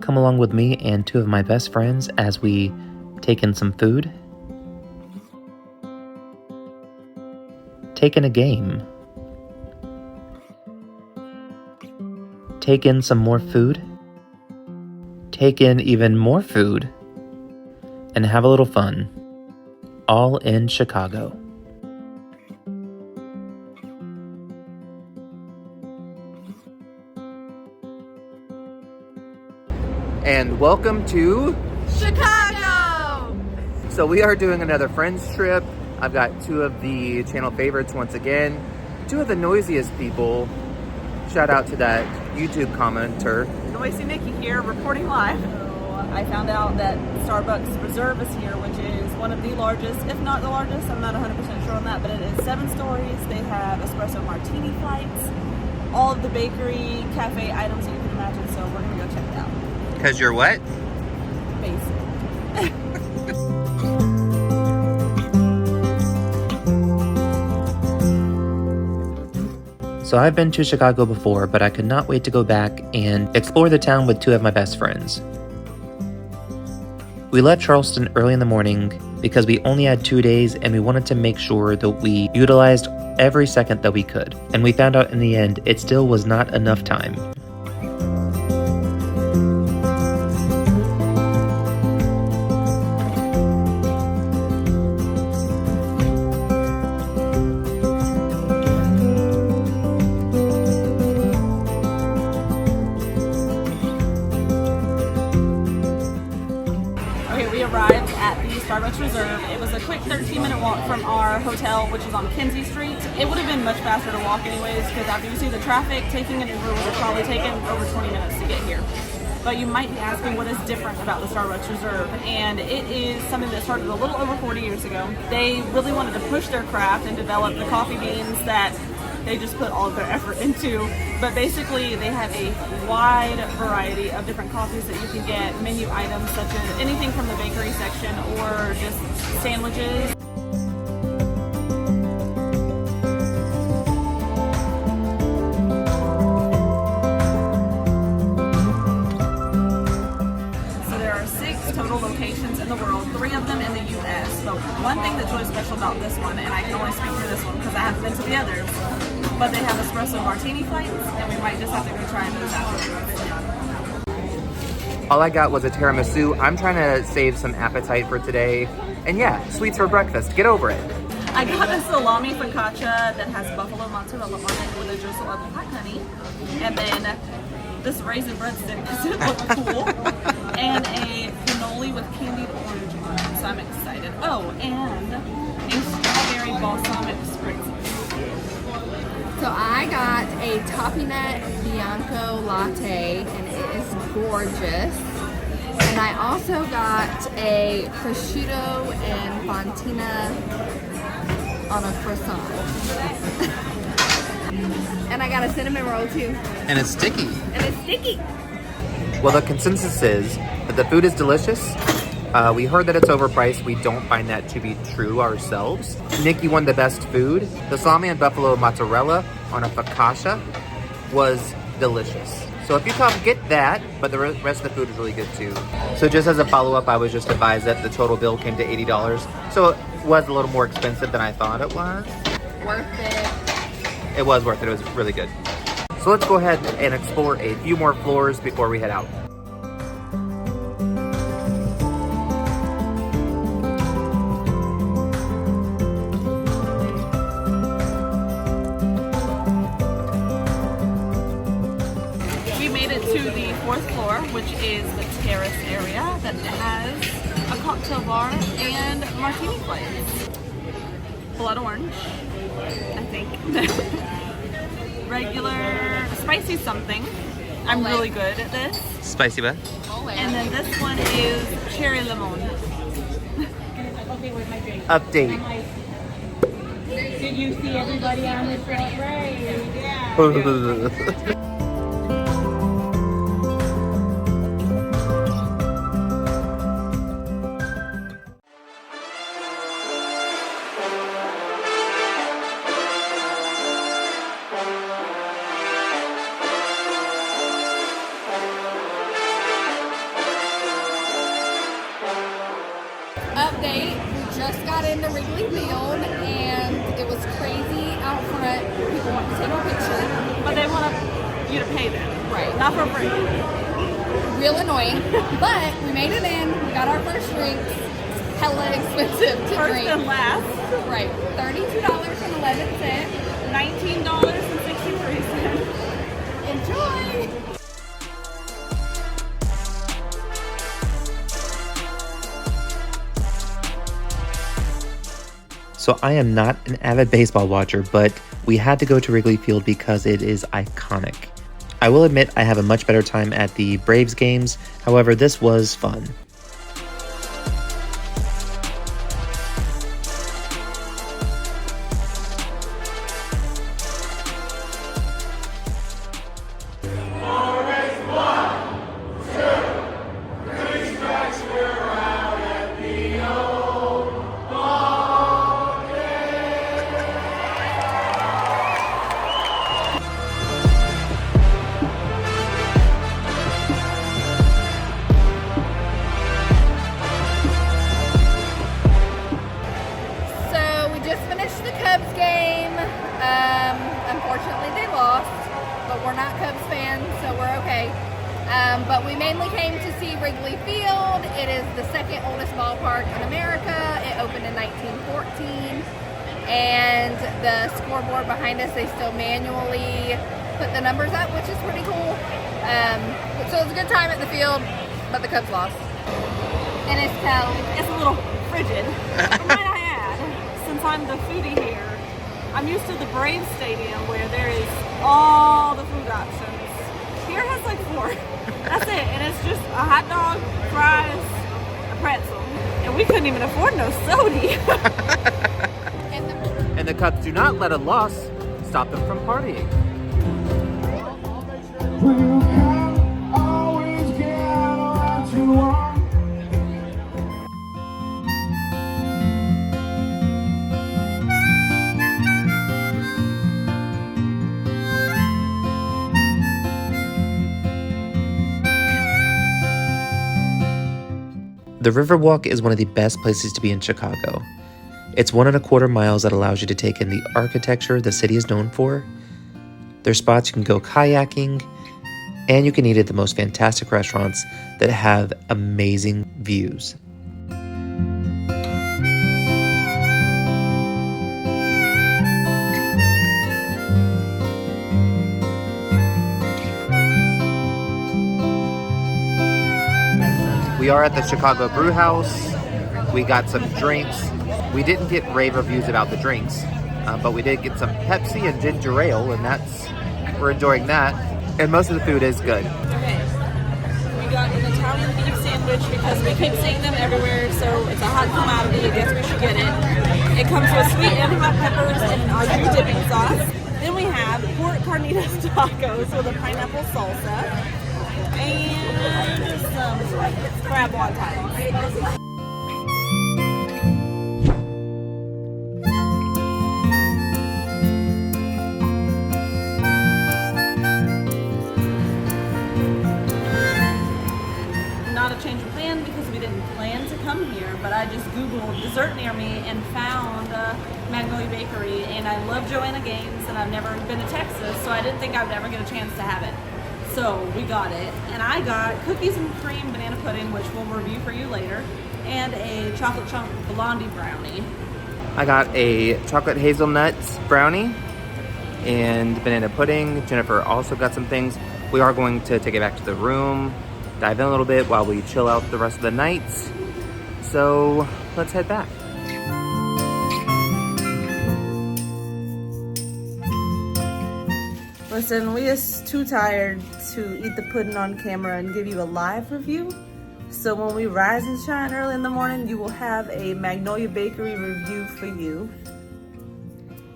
come along with me and two of my best friends as we take in some food, take in a game, take in some more food, take in even more food, and have a little fun, all in Chicago. And welcome to Chicago! So we are doing another friends trip. I've got two of the channel favorites once again, two of the noisiest people. Shout out to that YouTube commenter. Noisy Nikki here, reporting live. So I found out that Starbucks Reserve is here, which is one of the largest, if not the largest, I'm not 100% sure on that, but it is 7 stories. They have espresso martini flights, all of the bakery, cafe items that you can imagine, so we're gonna go check it out. Because you're what? Basic. So I've been to Chicago before, but I could not wait to go back and explore the town with two of my best friends. We left Charleston early in the morning because we only had 2 days and we wanted to make sure that we utilized every second that we could. And we found out in the end, it still was not enough time. We arrived at the Starbucks Reserve. It was a quick 13-minute walk from our hotel, which is on Kinsey Street. It would have been much faster to walk anyways, because after you see the traffic, taking an Uber would have probably taken over 20 minutes to get here. But you might be asking what is different about the Starbucks Reserve, and it is something that started a little over 40 years ago. They really wanted to push their craft and develop the coffee beans that they just put all of their effort into. But basically they have a wide variety of different coffees that you can get, menu items such as anything from the bakery section or just sandwiches. So there are 6 total locations in the world, 3 of them in the US. But one thing that's really special about this one, and I can only speak for this one because I haven't been to the others, but they have espresso martini flights, and we might just have to go try those out. All I got was a tiramisu. I'm trying to save some appetite for today. And yeah, sweets for breakfast. Get over it. I got a salami focaccia that has buffalo mozzarella on it with a drizzle of hot honey. And then this raisin breadstick because it looked cool. And a cannoli with candied orange on it. So I'm excited. Oh, and a strawberry balsamic spritz. So I got a Toppy Nut Bianco latte, and it is gorgeous. And I also got a prosciutto and fontina on a croissant. And I got a cinnamon roll too. And it's sticky. And it's sticky. Well, the consensus is that the food is delicious. We heard that it's overpriced. We don't find that to be true ourselves. Nikki won the best food. The salami and buffalo mozzarella on a focaccia was delicious. So if you come, get that, but the rest of the food is really good too. So just as a follow-up, I was just advised that the total bill came to $80. So it was a little more expensive than I thought it was. Worth it. It was worth it. It was really good. So let's go ahead and explore a few more floors before we head out. To the 4th floor, which is the terrace area that has a cocktail bar and martini flights. Blood orange, I think. Regular spicy something. I'm really good at this. Spicy what? And then this one is cherry lemon. Update. Did you see everybody on the front parade? Yeah. just got into Wrigley Field, and it was crazy out front. People want to take a picture. But they want you to pay them. Right. Not for free. Real annoying. But we made it in. We got our first drinks. Hella expensive to First drink. and last. Right. $32.11. $19.63. Enjoy! So I am not an avid baseball watcher, but we had to go to Wrigley Field because it is iconic. I will admit I have a much better time at the Braves games. However, this was fun. Unfortunately, they lost, but we're not Cubs fans, so we're okay. But we mainly came to see Wrigley Field. It is the second oldest ballpark in America. It opened in 1914, and the scoreboard behind us, they still manually put the numbers up, which is pretty cool. So it was a good time at the field, but the Cubs lost. And it's cold. It's a little frigid. But might I add, since I'm the foodie here, I'm used to the Braves Stadium where there is all the food options. Here has like 4. That's it. And it's just a hot dog, fries, a pretzel. And we couldn't even afford no soda. And the Cubs do not let a loss stop them from partying. When you can always get what you want. The Riverwalk is one of the best places to be in Chicago. It's 1.25 miles that allows you to take in the architecture the city is known for. There's spots you can go kayaking, and you can eat at the most fantastic restaurants that have amazing views. We are at the Chicago Brew House. We got some drinks. We didn't get rave reviews about the drinks, but we did get some Pepsi and ginger ale, and we're enjoying that. And most of the food is good. Okay, we got an Italian beef sandwich because we keep seeing them everywhere, so it's a hot commodity. I guess we should get it. It comes with sweet and hot peppers and an au jus dipping sauce. Then we have pork carnitas tacos with a pineapple salsa and some crab wontons. Change of plan because we didn't plan to come here, but I just googled dessert near me and found Magnolia Bakery, and I love Joanna Gaines, and I've never been to Texas, so I didn't think I would ever get a chance to have it. So we got it, and I got cookies and cream banana pudding, which we'll review for you later, and a chocolate chunk blondie brownie. I got a chocolate hazelnut brownie and banana pudding. Jennifer also got some things. We are going to take it back to the room, dive in a little bit while we chill out the rest of the night. So let's head back. Listen, we is too tired to eat the pudding on camera and give you a live review. So when we rise and shine early in the morning, you will have a Magnolia Bakery review for you.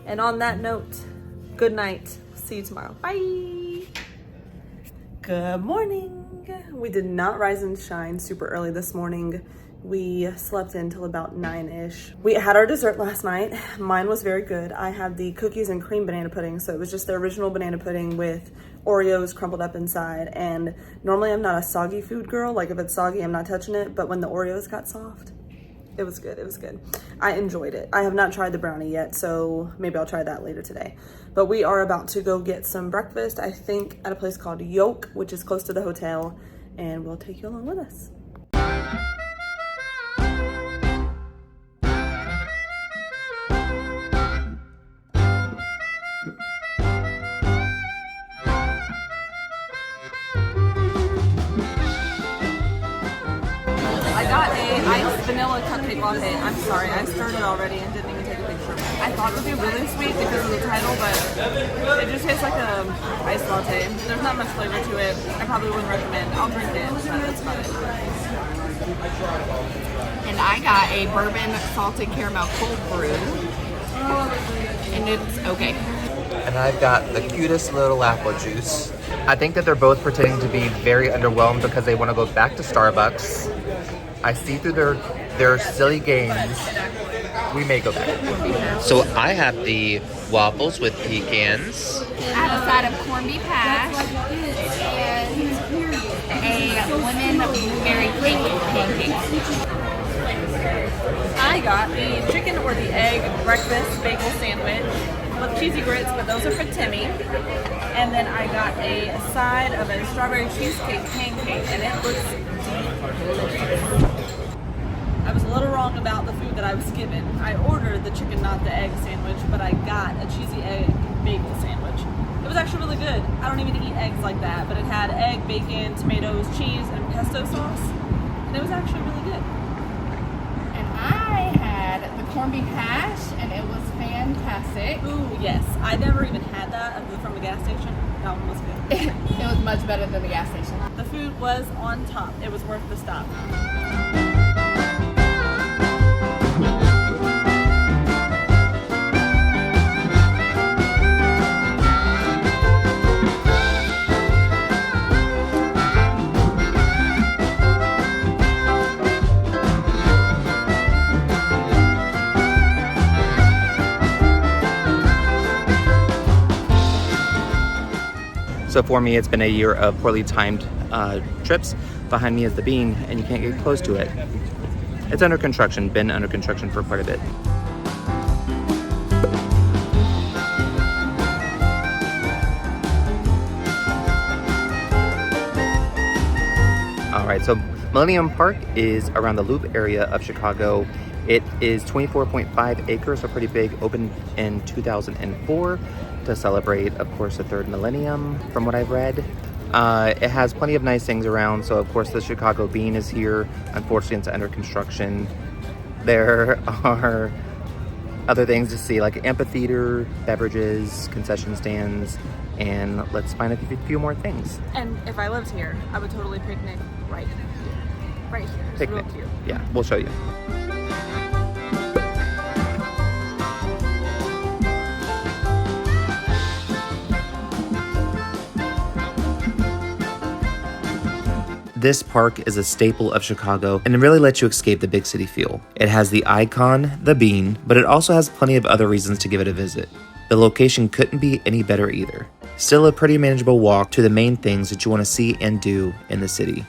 And on that note, good night. See you tomorrow. Bye. Good morning. We did not rise and shine super early this morning. We slept until about 9-ish. We had our dessert last night. Mine was very good. I had the cookies and cream banana pudding. So it was just the original banana pudding with Oreos crumpled up inside. And normally I'm not a soggy food girl. Like if it's soggy, I'm not touching it. But when the Oreos got soft, It was good. It was good. I enjoyed it. I have not tried the brownie yet, so maybe I'll try that later today. But we are about to go get some breakfast, I think, at a place called Yoke, which is close to the hotel, and we'll take you along with us. I got a iced vanilla cupcake latte. I'm sorry, I stirred it already and didn't even take a picture. I thought it would be really sweet because of the title, but it just tastes like a iced latte. There's not much flavor to it. I probably wouldn't recommend. I'll drink it, but that's about it. And I got a bourbon salted caramel cold brew. And it's okay. And I've got the cutest little apple juice. I think that they're both pretending to be very underwhelmed because they want to go back to Starbucks. I see through their silly games. We may go back. So I have the waffles with pecans. I have a side of corned beef hash and a lemon blueberry cake pancake. I got the chicken or the egg breakfast bagel sandwich with cheesy grits, but those are for Timmy. And then I got a side of a strawberry cheesecake pancake, and it looks delicious. I was a little wrong about the food that I was given. I ordered the chicken, not the egg sandwich, but I got a cheesy egg bagel sandwich. It was actually really good. I don't even eat eggs like that, but it had egg, bacon, tomatoes, cheese, and pesto sauce, and it was actually really good. And I had the corned beef hash, and it was fantastic. Ooh, yes. I never even had that from the gas station. That one was good. It was much better than the gas station. The food was on top. It was worth the stop. So for me, it's been a year of poorly timed trips. Behind me is the Bean, and you can't get close to it. It's under construction, been under construction for quite a bit. All right, so Millennium Park is around the Loop area of Chicago. It is 24.5 acres, so pretty big, opened in 2004 to celebrate, of course, the third millennium, from what I've read. It has plenty of nice things around, so of course the Chicago Bean is here. Unfortunately, it's under construction. There are other things to see, like amphitheater, beverages, concession stands, and let's find a few more things. And if I lived here, I would totally picnic right here. Right here. It's Picnic. real cute. Yeah, we'll show you. This park is a staple of Chicago and it really lets you escape the big city feel. It has the icon, the Bean, but it also has plenty of other reasons to give it a visit. The location couldn't be any better either. Still a pretty manageable walk to the main things that you want to see and do in the city.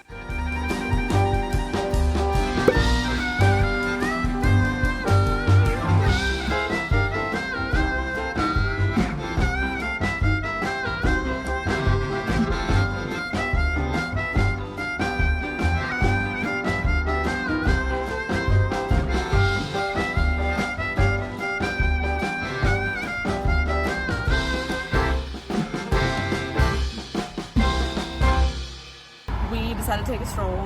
Decided to take a stroll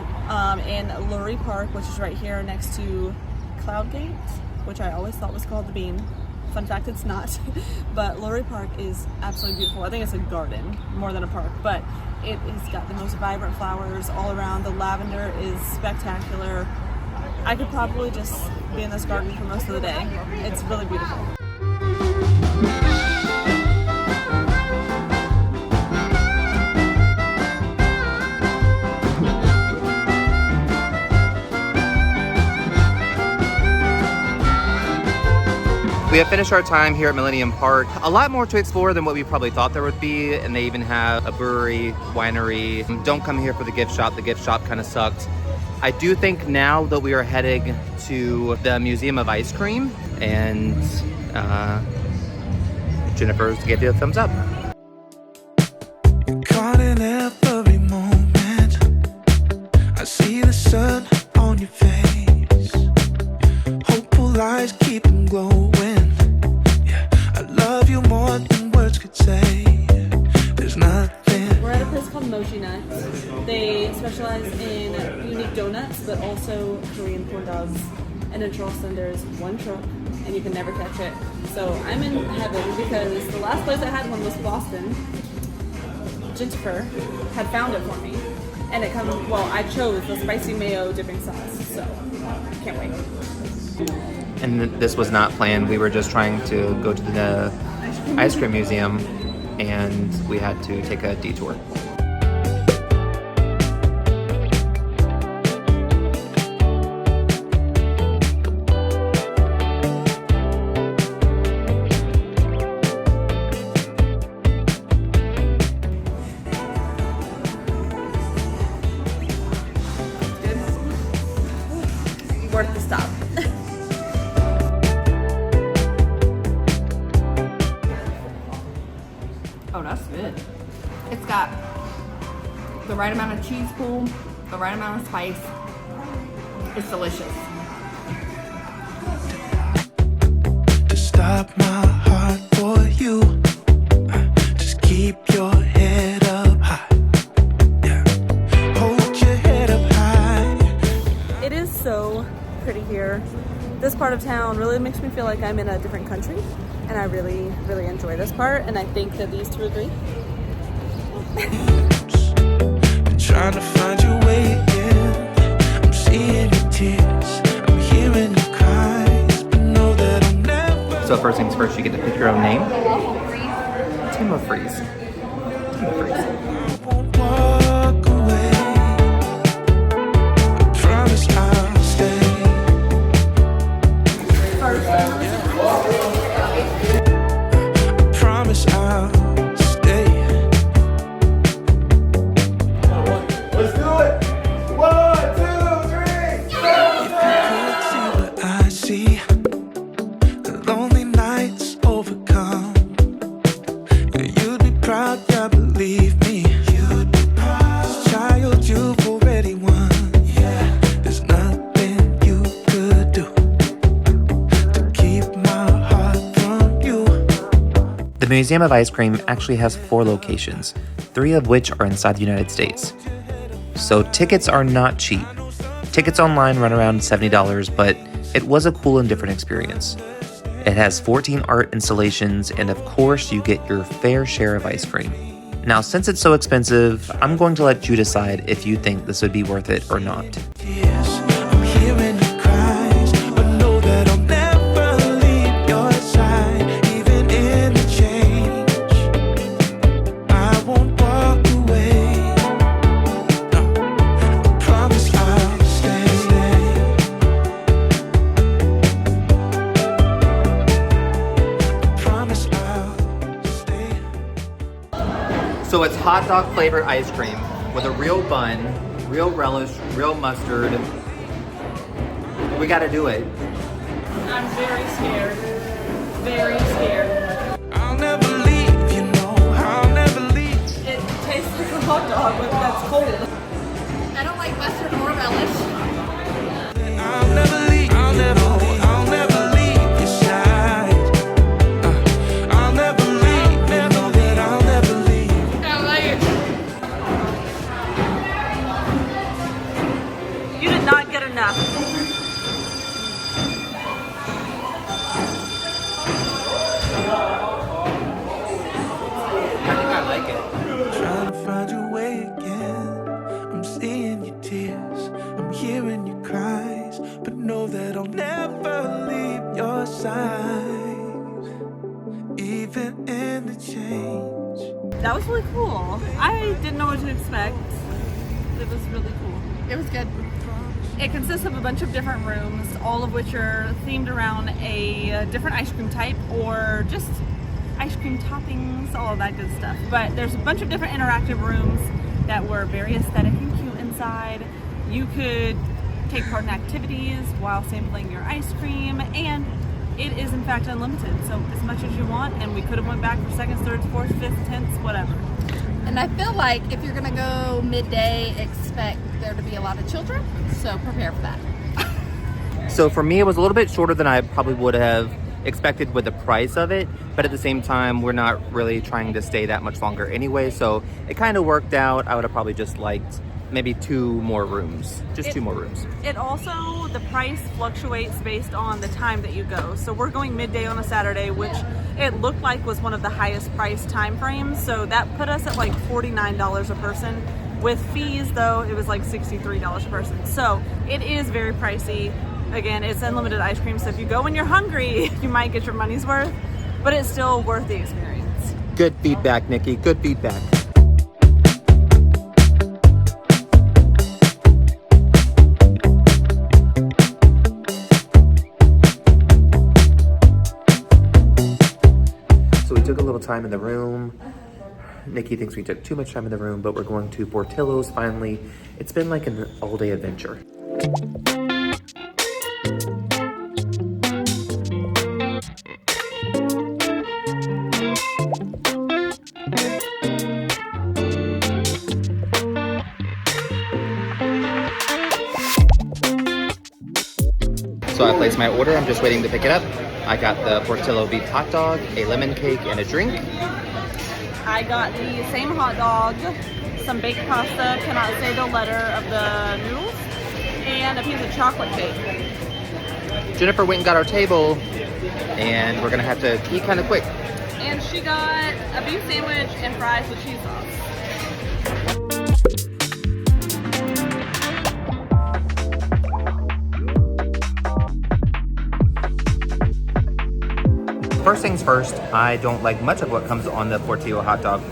in Lurie Park, which is right here next to Cloud Gate, which I always thought was called the Bean. Fun fact, it's not. But Lurie Park is absolutely beautiful. I think it's a garden more than a park, but it has got the most vibrant flowers all around. The lavender is spectacular. I could probably just be in this garden for most of the day. It's really beautiful. We have finished our time here at Millennium Park. A lot more to explore than what we probably thought there would be, and they even have a brewery, winery. Don't come here for the gift shop. The gift shop kind of sucked. I do think now that we are heading to the Museum of Ice Cream, and Jennifer's gave you a thumbs up. Caught in every moment. I see the sun on your face. Hopeful eyes keep them glowing. Yeah, I love you more than words could say. There's nothing. We're at a place called Mochi Nuts. They specialize in unique donuts, but also Korean corn dogs. And in Charleston, there's one truck, and you can never catch it. So I'm in heaven because the last place I had one was Boston. Jennifer had found it for me, and it comes. Well, I chose the spicy mayo dipping sauce, so can't wait. And this was not planned. We were just trying to go to the ice cream museum, and we had to take a detour. Worth the stop. Oh, that's good. It's got the right amount of cheese pool, the right amount of spice. It's delicious. To stop my heart for you. Just keep your head up high. Yeah. Hold your head up high. It is so pretty here. This part of town really makes me feel like I'm in a different country, and I really, really enjoy this part, and I think that these two agree. Been trying to find your way again. I'm seeing your tears. I'm hearing your cries. But know that I'm never. So first things first, you get to pick your own name. Timo Freeze. Won't walk away. I promise I'll stay. I promise I'll stay. Let's do it! 1, 2, 3, go! If you could see what I see, the lonely nights overcome. Yeah, you'd be proud, yeah, believe me. You'd be proud. Child, you've already won. Yeah, there's nothing you could do to keep my heart from you. The Museum of Ice Cream actually has 4 locations, 3 of which are inside the United States. So tickets are not cheap. Tickets online run around $70, but it was a cool and different experience. It has 14 art installations, and of course you get your fair share of ice cream. Now, since it's so expensive, I'm going to let you decide if you think this would be worth it or not. Yes, I'm hearing your cries, but know that I'll never leave your side, even in the change. I won't walk away. No, I promise I'll stay. I promise I'll stay. So it's hot dog flavored ice cream with a real bun, real relish, real mustard. We gotta do it. I'm very scared. Very scared. I'll never leave, you know, I'll never leave. It tastes like a hot dog, but that's cold. I don't like mustard or relish. I'll never leave, I'll never leave your side. I'll never leave, know that I'll never leave. I don't like it. You did not get enough. I think I like it. Trying to find your way again. I'm seeing your tears, I'm hearing your cries, but know that I'll never leave your side, even in the change. That was really cool. I didn't know what to expect. It was really cool. It was good. It consists of a bunch of different rooms, all of which are themed around a different ice cream type or just ice cream toppings, all of that good stuff. But there's a bunch of different interactive rooms that were very aesthetic and cute inside. You could take part in activities while sampling your ice cream, and it is in fact unlimited. So as much as you want, and we could have went back for seconds, thirds, fourths, fifths, tenths, whatever. And I feel like if you're gonna go midday, expect there to be a lot of children, so prepare for that. So for me, it was a little bit shorter than I probably would have expected with the price of it, but at the same time, we're not really trying to stay that much longer anyway, so it kind of worked out. I would have probably just liked maybe 2 more rooms, just 2 more rooms. It also, the price fluctuates based on the time that you go. So we're going midday on a Saturday, which it looked like was one of the highest price time frames. So that put us at like $49 a person. With fees though, it was like $63 a person. So it is very pricey. Again, it's unlimited ice cream. So if you go when you're hungry, you might get your money's worth, but it's still worth the experience. Good feedback, Nikki, good feedback. Took a little time in the room. Nikki thinks we took too much time in the room, but we're going to Portillo's finally. It's been like an all-day adventure. So I placed my order. I'm just waiting to pick it up. I got the Portillo beef hot dog, a lemon cake, and a drink. I got the same hot dog, some baked pasta, cannot say the letter of the noodles, and a piece of chocolate cake. Jennifer went and got our table, and we're gonna have to eat kind of quick. And she got a beef sandwich and fries with cheese sauce. First things first, I don't like much of what comes on the Portillo hot dog.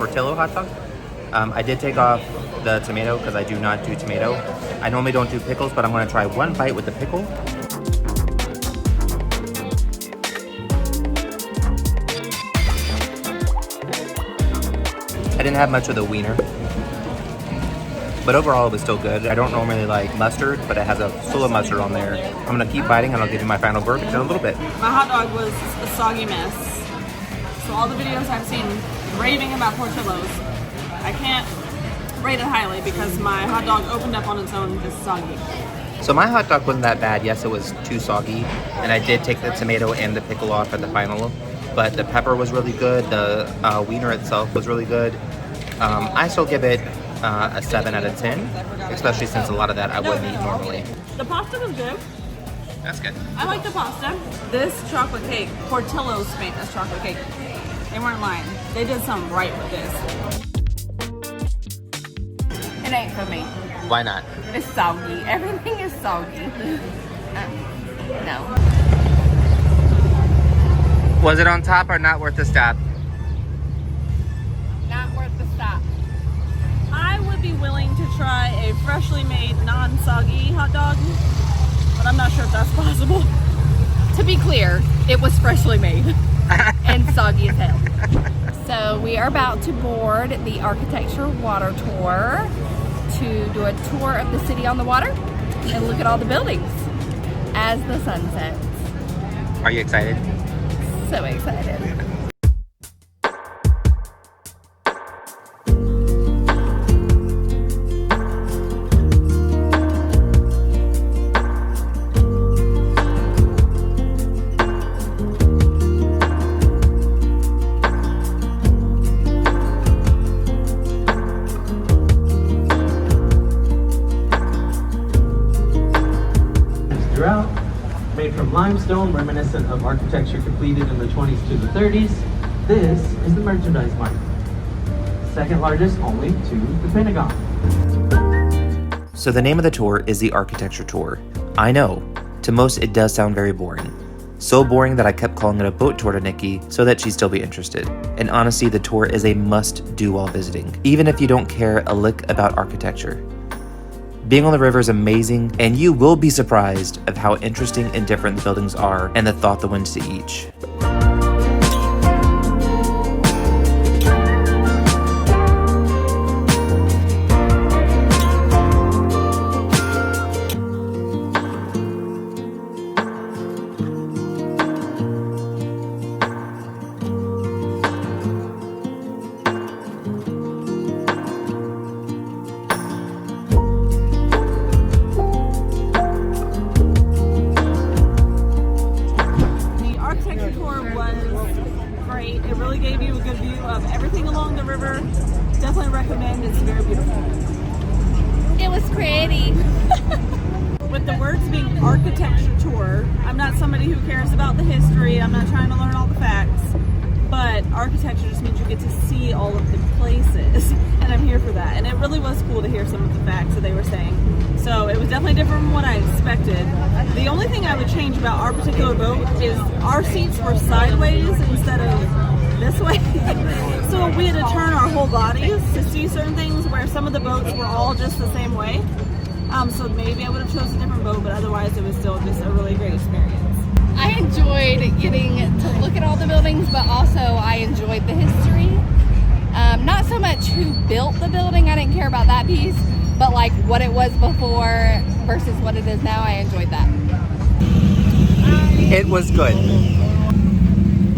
I did take off the tomato because I do not do tomato. I normally don't do pickles, but I'm going to try one bite with the pickle. I didn't have much of the wiener, but overall it was still good. I don't normally like mustard, but it has a full of mustard on there. I'm going to keep biting and I'll give you my final verdict in a little bit. My hot dog was a soggy mess. So all the videos I've seen raving about Portillo's, I can't rate it highly because my hot dog opened up on its own just soggy. So my hot dog wasn't that bad. Yes, it was too soggy, and I did take the tomato and the pickle off at the final, but the pepper was really good. The wiener itself was really good. I still give it a 7 out of 10, especially since a lot of that I wouldn't eat normally. The pasta was good. That's good. I like the pasta. This chocolate cake, Portillo's famous chocolate cake, they weren't lying. They did something right with this. It ain't for me. Why not? It's soggy. Everything is soggy. No. Was it on top or not worth the stop? Not worth the stop. I would be willing to try a freshly made, non-soggy hot dog, but I'm not sure if that's possible. To be clear, it was freshly made and soggy as hell. So we are about to board the architecture water tour to do a tour of the city on the water and look at all the buildings as the sun sets. Are you excited? So excited. Throughout, made from limestone reminiscent of architecture completed in the 20s to the 30s. This is the merchandise market, second largest only to the Pentagon. So the name of the tour is the architecture tour. I know, to most it does sound very boring. So boring that I kept calling it a boat tour to Nikki so that she'd still be interested. And honestly, the tour is a must-do while visiting, even if you don't care a lick about architecture. Being on the river is amazing, and you will be surprised of how interesting and different the buildings are and the thought that went to each. along the river. Definitely recommend. It's very beautiful. It was pretty. With the words being architecture tour, I'm not somebody who cares about the history. I'm not trying to learn all the facts. But architecture just means you get to see all of the places, and I'm here for that. And it really was cool to hear some of the facts that they were saying. So it was definitely different from what I expected. The only thing I would change about our particular boat is our seats were sideways instead of this way. So we had to turn our whole bodies to see certain things, where some of the boats were all just the same way. So maybe I would have chosen a different boat, but otherwise it was still just a really great experience. I enjoyed getting to look at all the buildings, but also I enjoyed the history. Not so much who built the building, I didn't care about that piece, but like what it was before versus what it is now, I enjoyed that. It was good.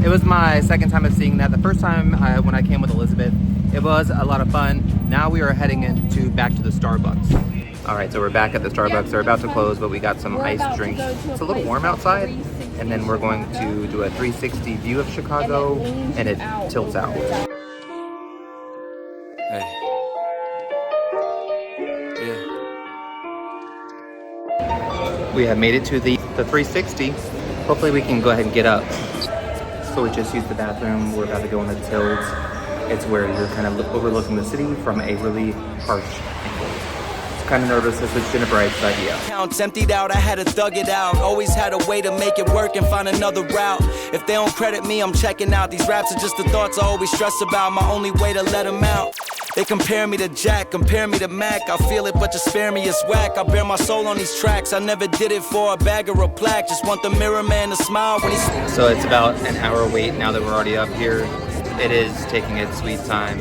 It was my second time of seeing that. The first time when I came with Elizabeth, it was a lot of fun. Now we are heading back to the Starbucks. All right, so we're back at the Starbucks. They're about to close, but we got some iced drinks. It's a little warm outside, and then we're going to do a 360 view of Chicago, and it tilts out. Hey. Yeah. We have made it to the 360. Hopefully we can go ahead and get up. So we just used the bathroom. We're about to go in the tilt. It's where you're kind of overlooking the city from a really harsh angle. Kind of nervous. This was Jennifer Wright's idea. Counts emptied out, I had to thug it out. Always had a way to make it work and find another route. If they don't credit me, I'm checking out. These raps are just the thoughts I always stress about. My only way to let them out. They compare me to Jack, compare me to Mac. I feel it, but just spare me, it's whack. I bear my soul on these tracks. I never did it for a bag or a plaque. Just want the mirror man to smile when he's... So it's about an hour wait now that we're already up here. It is taking its sweet time.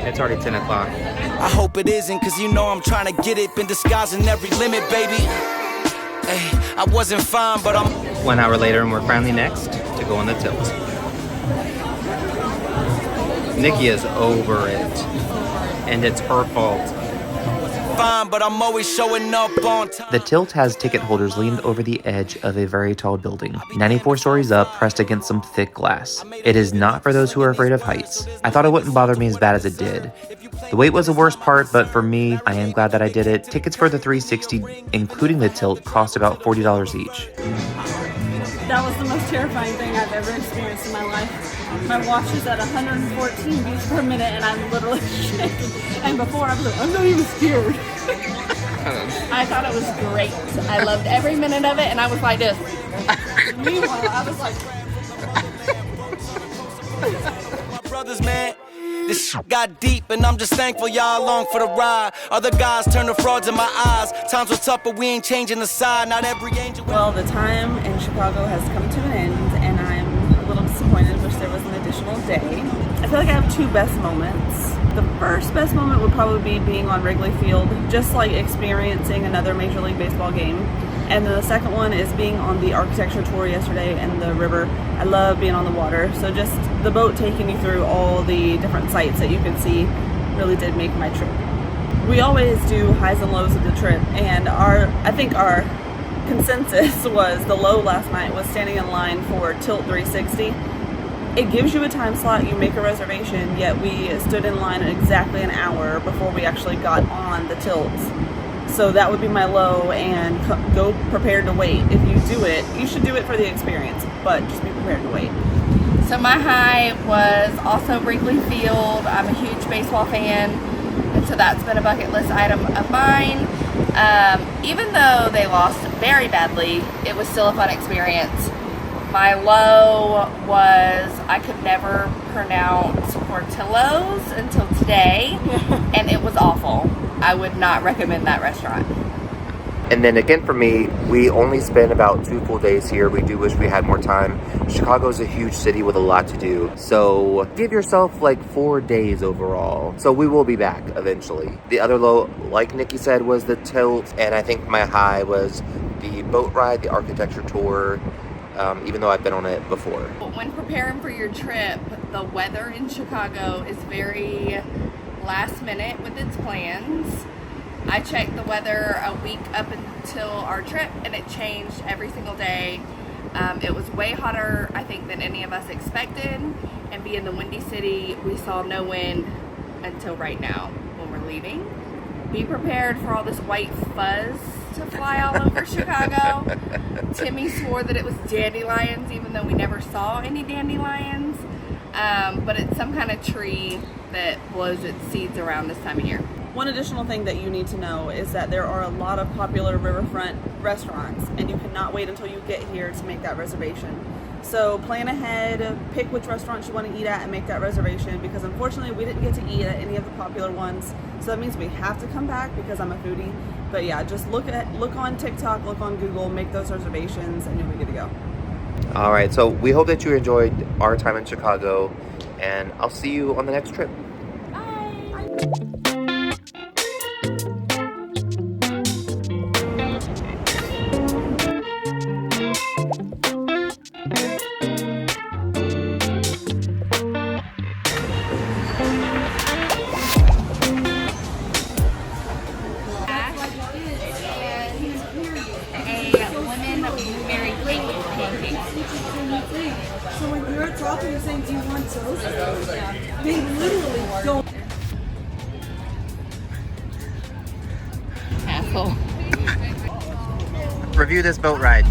It's already 10 o'clock. I hope it isn't, cause you know I'm trying to get it. Been disguising every limit, baby. Hey, I wasn't fine, but I'm... 1 hour later, and we're finally next to go on the tilt. Nikki is over it, and it's her fault. Fine, but I'm always showing up on time. The tilt has ticket holders leaned over the edge of a very tall building, 94 stories up, pressed against some thick glass. It is not for those who are afraid of heights. I thought it wouldn't bother me as bad as it did. The wait was the worst part, but for me, I am glad that I did it. Tickets for the 360, including the tilt, cost about $40 each. That was the most terrifying thing I've ever experienced in my life. My watch is at 114 beats per minute, and I'm literally shaking. And before, I was like, I'm not even scared. I thought it was great. I loved every minute of it, and I was like this. Meanwhile, I was like... My brothers, man. This shit got deep, and I'm just thankful y'all along for the ride. Other guys turn to frauds in my eyes. Times were tough, but we ain't changing the side. Not every angel... Well, the time in Chicago has come to an end, and I'm a little disappointed. Wish there was an additional day. I feel like I have two best moments. The first best moment would probably be being on Wrigley Field, just like experiencing another Major League Baseball game. And then the second one is being on the architecture tour yesterday and the river. I love being on the water, so just the boat taking me through all the different sights that you can see really did make my trip. We always do highs and lows of the trip, and I think our consensus was the low last night was standing in line for Tilt 360. It gives you a time slot, you make a reservation, yet we stood in line exactly an hour before we actually got on the tilts. So that would be my low, and go prepared to wait. If you do it, you should do it for the experience, but just be prepared to wait. So my high was also Wrigley Field. I'm a huge baseball fan, and so that's been a bucket list item of mine. Even though they lost very badly, it was still a fun experience. My low was I could never pronounce Portillo's until today, and it was awful. I would not recommend that restaurant. And then again for me, we only spent about 2 full days here. We do wish we had more time. Chicago is a huge city with a lot to do. So give yourself like 4 days overall. So we will be back eventually. The other low, like Nikki said, was the tilt. And I think my high was the boat ride, the architecture tour, even though I've been on it before. When preparing for your trip, the weather in Chicago is very last minute with its plans. I checked the weather a week up until our trip, and it changed every single day. It was way hotter, I think, than any of us expected, and be in the Windy City. We saw no wind until right now when we're leaving. Be prepared for all this white fuzz to fly all over Chicago. Timmy swore that it was dandelions, even though we never saw any dandelions. But it's some kind of tree that blows its seeds around this time of year. One additional thing that you need to know is that there are a lot of popular riverfront restaurants, and you cannot wait until you get here to make that reservation. So plan ahead, pick which restaurants you want to eat at and make that reservation, because unfortunately we didn't get to eat at any of the popular ones. So that means we have to come back because I'm a foodie. But yeah, just look on TikTok, look on Google, make those reservations, and you'll be good to go. All right, so we hope that you enjoyed our time in Chicago, and I'll see you on the next trip. So when you're talking, you're saying, do you want toast? They literally don't. Asshole. Review this boat ride.